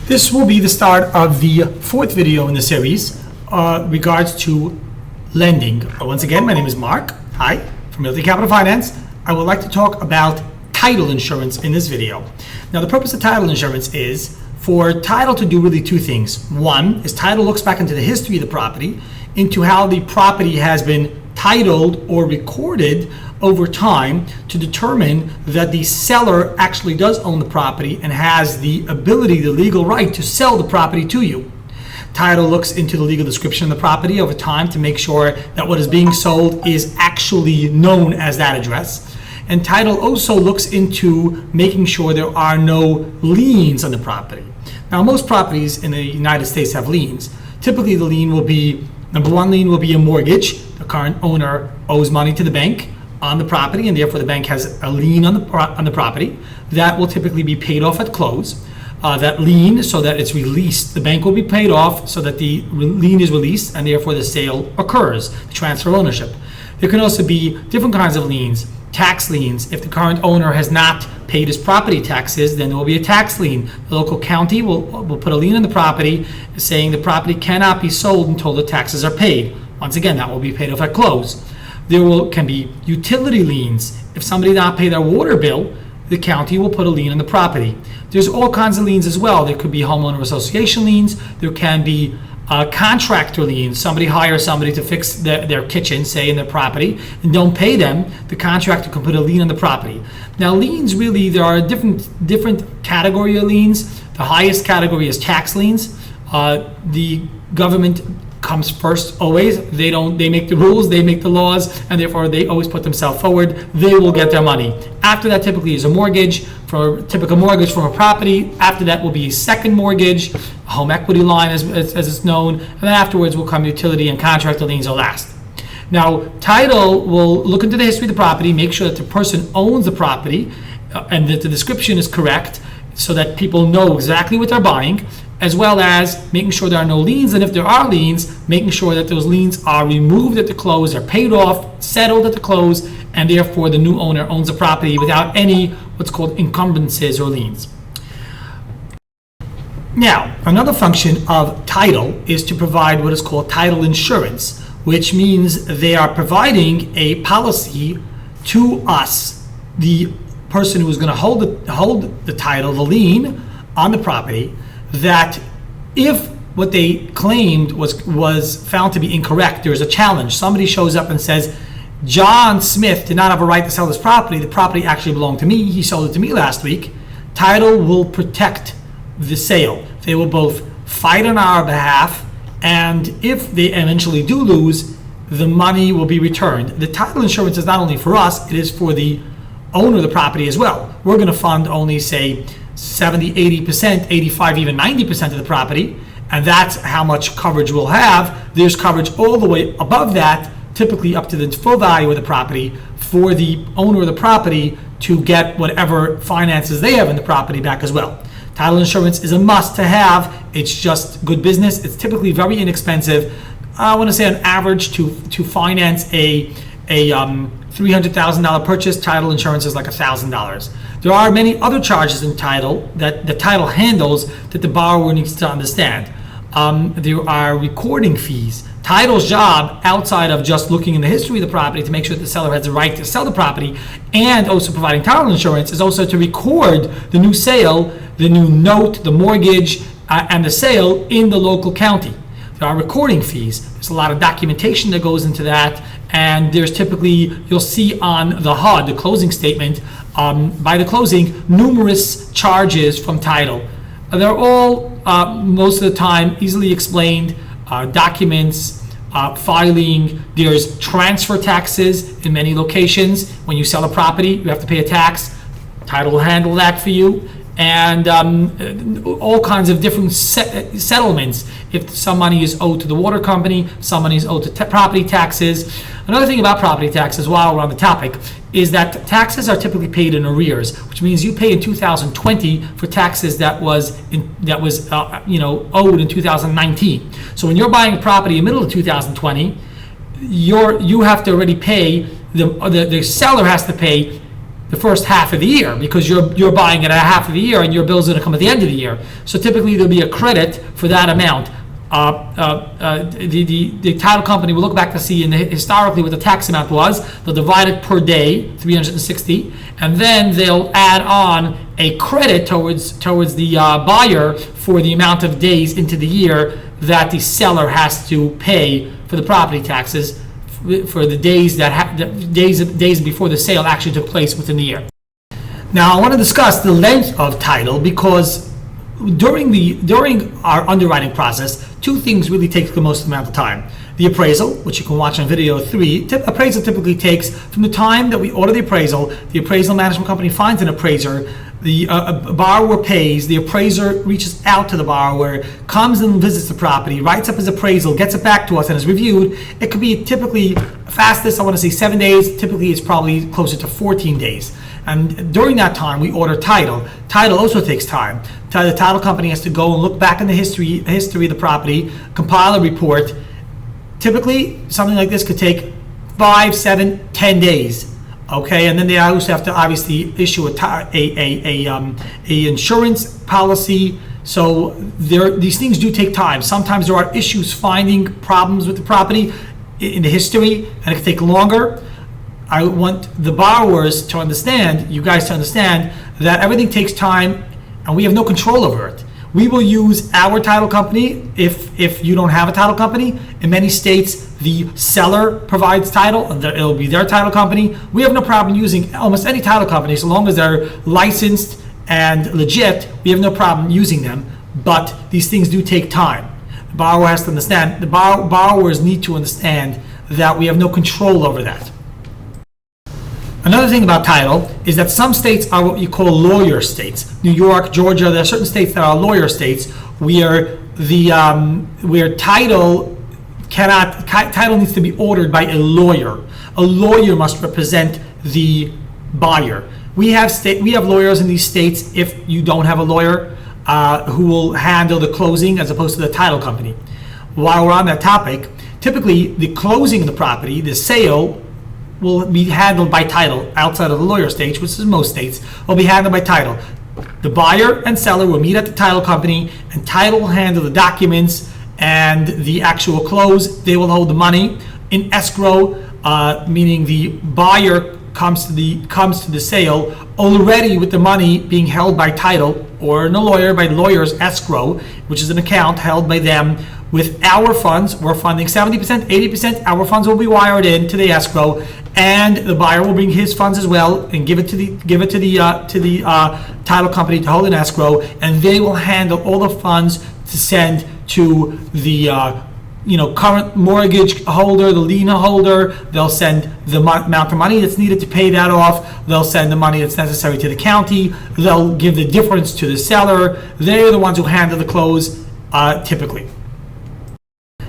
This will be the start of the fourth video in the series regards to lending. Once again, my name is Mark. Hi, from Realty Capital Finance. I would like to talk about title insurance in this video. Now, the purpose of title insurance is for title to do really two things. One is title looks back into the history of the property, into how the property has been titled or recorded over time to determine that the seller actually does own the property and has the ability, the legal right to sell the property to you. Title looks into the legal description of the property over time to make sure that what is being sold is actually known as that address. And title also looks into making sure there are no liens on the property. Now, most properties in the United States have liens. Typically, the lien will be, number one lien will be a mortgage. The current owner owes money to the bank on the property, and therefore the bank has a lien on the property. That will typically be paid off at close. That lien, so that it's released, the bank will be paid off so that the lien is released, and therefore the sale occurs, the transfer of ownership. There can also be different kinds of liens. Tax liens. If the current owner has not paid his property taxes, then there will be a tax lien. The local county will put a lien on the property saying the property cannot be sold until the taxes are paid. Once again, that will be paid off at close. There can be utility liens. If somebody did not pay their water bill, the county will put a lien on the property. There's all kinds of liens as well. There could be homeowner association liens. There can be contractor liens. Somebody hires somebody to fix their kitchen, say in their property, and don't pay them. The contractor can put a lien on the property. Now, liens, really, there are a different category of liens. The highest category is tax liens. The government comes first always. They make the rules, they make the laws, and therefore they always put themselves forward. They will get their money. After that, typically is a mortgage, for a typical mortgage from a property. After that will be a second mortgage, a home equity line as it's known, and then afterwards will come utility and contractor liens are last. Now, title will look into the history of the property, make sure that the person owns the property and that the description is correct so that people know exactly what they're buying, as well as making sure there are no liens, and if there are liens, making sure that those liens are removed at the close, are paid off, settled at the close, and therefore the new owner owns the property without any what's called encumbrances or liens. Now, another function of title is to provide what is called title insurance, which means they are providing a policy to us, the person who is going to hold the title, the lien on the property, that if what they claimed was found to be incorrect, there is a challenge. Somebody shows up and says, John Smith did not have a right to sell this property. The property actually belonged to me. He sold it to me last week. Title will protect the sale. They will both fight on our behalf, and if they eventually do lose, the money will be returned. The title insurance is not only for us, it is for the owner of the property as well. We're going to fund only, say, 70, 80%, 85, even 90% of the property, and that's how much coverage we'll have. There's coverage all the way above that, typically up to the full value of the property, for the owner of the property to get whatever finances they have in the property back as well. Title insurance is a must to have. It's just good business. It's typically very inexpensive. I want to say on average to finance a $300,000 purchase, title insurance is like $1,000. There are many other charges in title that the title handles that the borrower needs to understand. There are recording fees. Title's job, outside of just looking in the history of the property to make sure that the seller has the right to sell the property and also providing title insurance, is also to record the new sale, the new note, the mortgage, and the sale in the local county. There are recording fees. There's a lot of documentation that goes into that, and there's typically, you'll see on the HUD, the closing statement, by the closing, numerous charges from title. They're all, most of the time, easily explained, documents, filing. There's transfer taxes in many locations. When you sell a property, you have to pay a tax. Title will handle that for you. And all kinds of different settlements. If some money is owed to the water company, some money is owed to property taxes. Another thing about property taxes, while we're on the topic, is that taxes are typically paid in arrears, which means you pay in 2020 for taxes that was owed in 2019. So when you're buying a property in the middle of 2020, you have to already pay, the seller has to pay the first half of the year, because you're buying it at half of the year and your bill's going to come at the end of the year. So typically there'll be a credit for that amount. The title company will look back to see historically what the tax amount was. They'll divide it per day, 360, and then they'll add on a credit towards the buyer for the amount of days into the year that the seller has to pay for the property taxes for the days days before the sale actually took place within the year. Now I want to discuss the length of title, because during our underwriting process, two things really take the most amount of time. The appraisal, which you can watch on video 3. Appraisal typically takes from the time that we order the appraisal management company finds an appraiser, the borrower pays, the appraiser reaches out to the borrower, comes and visits the property, writes up his appraisal, gets it back to us, and is reviewed. It could be typically fastest, I want to say 7 days. Typically it's probably closer to 14 days. And during that time, we order title. Title also takes time. The title company has to go and look back in the history of the property, compile a report. Typically, something like this could take 5, 7, 10 days. Okay, and then they also have to obviously issue a insurance policy. So these things do take time. Sometimes there are issues finding problems with the property in the history, and it can take longer. I want the borrowers to understand, you guys to understand, that everything takes time and we have no control over it. We will use our title company if you don't have a title company. In many states, the seller provides title and it'll be their title company. We have no problem using almost any title company so long as they're licensed and legit. We have no problem using them, but these things do take time. The borrower has to understand, the borrowers need to understand that we have no control over that. Another thing about title is that some states are what you call lawyer states. New York, Georgia, there are certain states that are lawyer states where title needs to be ordered by a lawyer. A lawyer must represent the buyer. We have lawyers in these states, if you don't have a lawyer, who will handle the closing as opposed to the title company. While we're on that topic, typically the closing of the property, the sale, will be handled by title outside of the lawyer stage, which is most states, will be handled by title. The buyer and seller will meet at the title company, and title will handle the documents and the actual close. They will hold the money in escrow, meaning the buyer comes to the sale already with the money being held by title or in a lawyer by lawyer's escrow, which is an account held by them. With our funds, we're funding 70%, 80%. Our funds will be wired in to the escrow, and the buyer will bring his funds as well and give it to the title company to hold in escrow, and they will handle all the funds to send to the current mortgage holder, the lien holder. They'll send the amount of money that's needed to pay that off. They'll send the money that's necessary to the county. They'll give the difference to the seller. They're the ones who handle the close typically.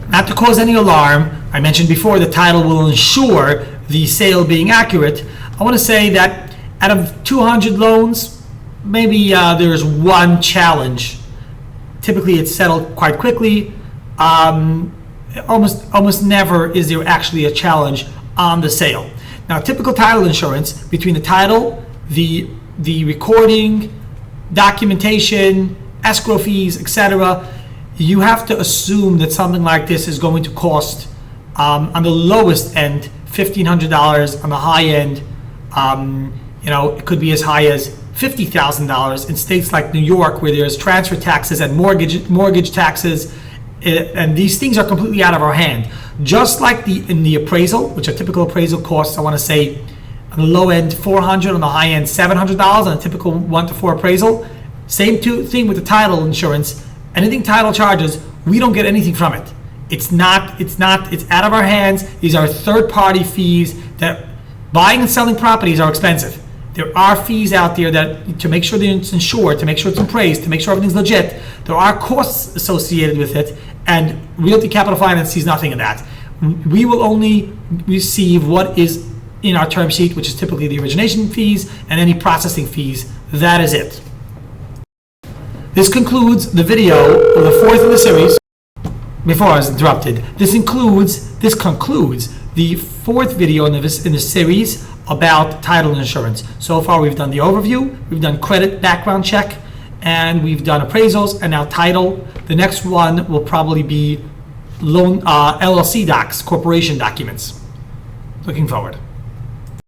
Not to cause any alarm, I mentioned before the title will ensure the sale being accurate. I want to say that out of 200 loans, maybe there's one challenge. Typically it's settled quite quickly. Almost never is there actually a challenge on the sale. Now, typical title insurance, between the title, the recording, documentation, escrow fees, etc., you have to assume that something like this is going to cost, on the lowest end, $1,500. On the high end, it could be as high as $50,000 in states like New York, where there's transfer taxes and mortgage taxes, and these things are completely out of our hand. Just like in the appraisal, which a typical appraisal costs, I want to say, on the low end $400, on the high end $700 on a typical 1 to 4 appraisal. Same thing with the title insurance. Anything title charges, we don't get anything from it. It's out of our hands. These are third-party fees. That buying and selling properties are expensive. There are fees out there that to make sure that it's insured, to make sure it's appraised, to make sure everything's legit. There are costs associated with it, and Realty Capital Finance sees nothing of that. We will only receive what is in our term sheet, which is typically the origination fees and any processing fees. That is it. This concludes the video of the 4th in the series. Before I was interrupted, this concludes the 4th video in the series about title insurance. So far, we've done the overview, we've done credit background check, and we've done appraisals, and now title. The next one will probably be loan LLC docs, corporation documents. Looking forward.